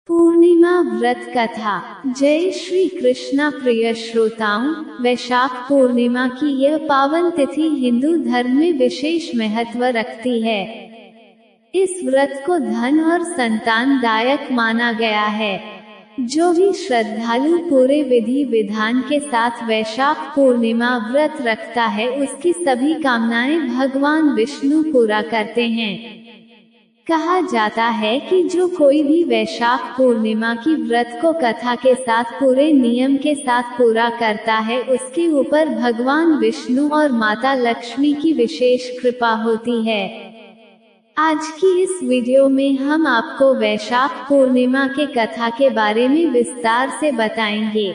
पूर्णिमा व्रत कथा। जय श्री कृष्णा। प्रिय श्रोताओं, वैशाख पूर्णिमा की यह पावन तिथि हिंदू धर्म में विशेष महत्व रखती है। इस व्रत को धन और संतान दायक माना गया है। जो भी श्रद्धालु पूरे विधि विधान के साथ वैशाख पूर्णिमा व्रत रखता है, उसकी सभी कामनाएं भगवान विष्णु पूरा करते हैं। कहा जाता है कि जो कोई भी वैशाख पूर्णिमा की व्रत को कथा के साथ पूरे नियम के साथ पूरा करता है, उसके ऊपर भगवान विष्णु और माता लक्ष्मी की विशेष कृपा होती है। आज की इस वीडियो में हम आपको वैशाख पूर्णिमा के कथा के बारे में विस्तार से बताएंगे।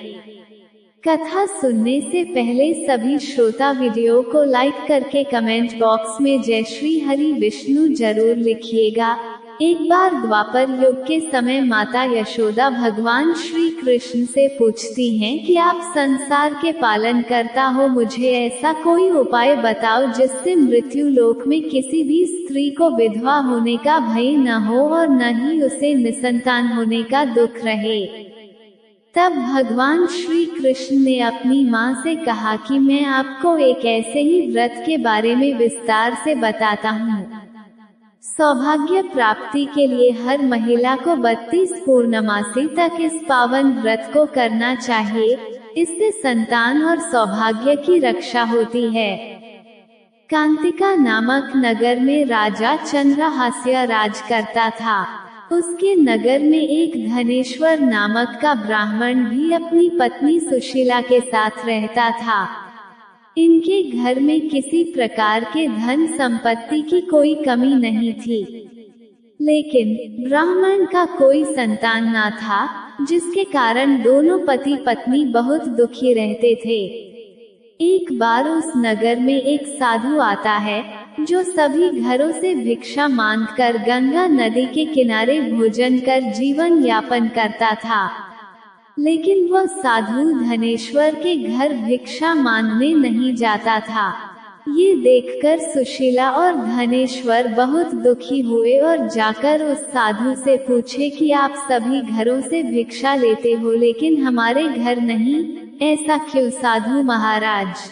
कथा सुनने से पहले सभी श्रोता वीडियो को लाइक करके कमेंट बॉक्स में जय श्री हरि विष्णु जरूर लिखिएगा। एक बार द्वापर युग के समय माता यशोदा भगवान श्री कृष्ण से पूछती हैं कि आप संसार के पालन करता हो, मुझे ऐसा कोई उपाय बताओ जिससे मृत्यु लोक में किसी भी स्त्री को विधवा होने का भय न हो और न ही उसे निसंतान होने का दुख रहे। तब भगवान श्री कृष्ण ने अपनी मां से कहा कि मैं आपको एक ऐसे ही व्रत के बारे में विस्तार से बताता हूँ। सौभाग्य प्राप्ति के लिए हर महिला को 32 पूर्णमासी तक इस पावन व्रत को करना चाहिए। इससे संतान और सौभाग्य की रक्षा होती है। कांतिका नामक नगर में राजा चंद्रहास्य राज करता था। उसके नगर में एक धनेश्वर नामक का ब्राह्मण भी अपनी पत्नी सुशीला के साथ रहता था। इनके घर में किसी प्रकार के धन संपत्ति की कोई कमी नहीं थी, लेकिन ब्राह्मण का कोई संतान न था, जिसके कारण दोनों पति पत्नी बहुत दुखी रहते थे। एक बार उस नगर में एक साधु आता है, जो सभी घरों से भिक्षा मांगकर गंगा नदी के किनारे भोजन कर जीवन यापन करता था। लेकिन वह साधु धनेश्वर के घर भिक्षा मांगने नहीं जाता था। ये देखकर सुशीला और धनेश्वर बहुत दुखी हुए और जाकर उस साधु से पूछे कि आप सभी घरों से भिक्षा लेते हो, लेकिन हमारे घर नहीं, ऐसा क्यों साधु महाराज?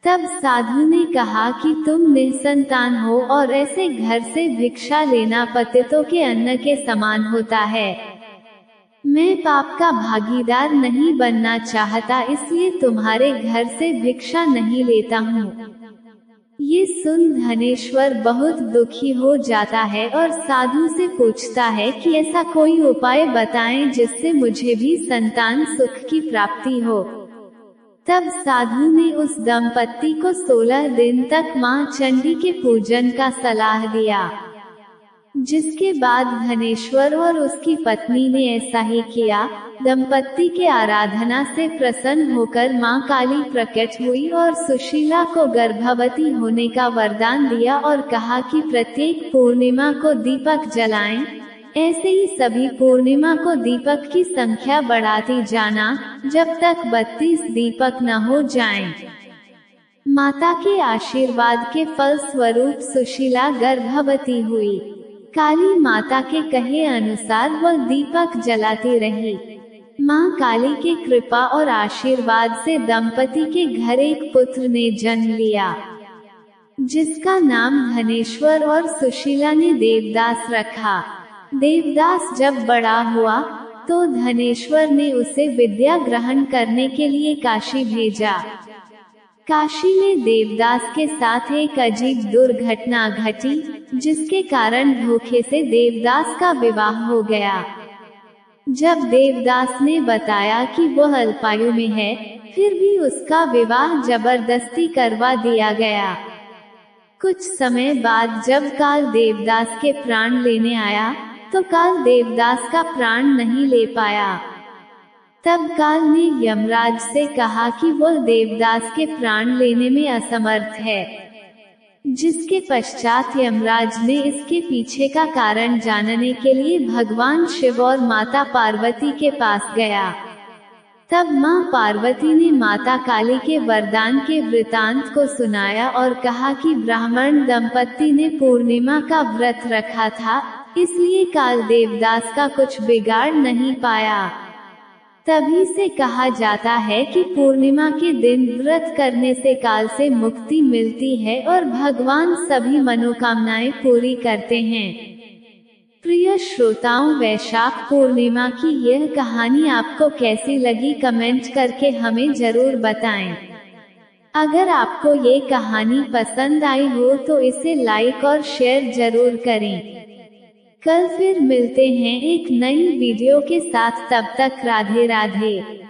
तब साधु ने कहा कि तुम निसंतान हो और ऐसे घर से भिक्षा लेना पतितों के अन्न के समान होता है। मैं पाप का भागीदार नहीं बनना चाहता, इसलिए तुम्हारे घर से भिक्षा नहीं लेता हूँ। ये सुन धनेश्वर बहुत दुखी हो जाता है और साधु से पूछता है कि ऐसा कोई उपाय बताएं जिससे मुझे भी संतान सुख की प्राप्ति हो। तब साधु ने उस दंपत्ति को 16 दिन तक मां चंडी के पूजन का सलाह दिया, जिसके बाद धनेश्वर और उसकी पत्नी ने ऐसा ही किया। दंपत्ति के आराधना से प्रसन्न होकर मां काली प्रकट हुई और सुशीला को गर्भवती होने का वरदान दिया और कहा कि प्रत्येक पूर्णिमा को दीपक जलाएं। ऐसे ही सभी पूर्णिमा को दीपक की संख्या बढ़ाती जाना, जब तक 32 दीपक न हो जाएं। माता के आशीर्वाद के फल स्वरूप सुशीला गर्भवती हुई। काली माता के कहे अनुसार वह दीपक जलाती रही। मां काली के कृपा और आशीर्वाद से दंपति के घर एक पुत्र ने जन्म लिया, जिसका नाम धनेश्वर और सुशीला ने देवदास रखा। देवदास जब बड़ा हुआ तो धनेश्वर ने उसे विद्या ग्रहण करने के लिए काशी भेजा। काशी में देवदास के साथ एक अजीब दुर्घटना घटी, जिसके कारण धोखे से देवदास का विवाह हो गया। जब देवदास ने बताया कि वह अल्पायु में है, फिर भी उसका विवाह जबरदस्ती करवा दिया गया। कुछ समय बाद जब काल देवदास के प्राण लेने आया, तो काल देवदास का प्राण नहीं ले पाया। तब काल ने यमराज से कहा कि वह देवदास के प्राण लेने में असमर्थ है, जिसके पश्चात यमराज ने इसके पीछे का कारण जानने के लिए भगवान शिव और माता पार्वती के पास गया। तब मां पार्वती ने माता काली के वरदान के वृतांत को सुनाया और कहा कि ब्राह्मण दंपत्ति ने पूर्णिमा का व्रत रखा था, इसलिए काल देवदास का कुछ बिगाड़ नहीं पाया। तभी से कहा जाता है कि पूर्णिमा के दिन व्रत करने से काल से मुक्ति मिलती है और भगवान सभी मनोकामनाएं पूरी करते हैं। प्रिय श्रोताओं, वैशाख पूर्णिमा की यह कहानी आपको कैसी लगी कमेंट करके हमें जरूर बताएं। अगर आपको ये कहानी पसंद आई हो तो इसे लाइक और शेयर जरूर करें। कल फिर मिलते हैं एक नई वीडियो के साथ, तब तक राधे राधे।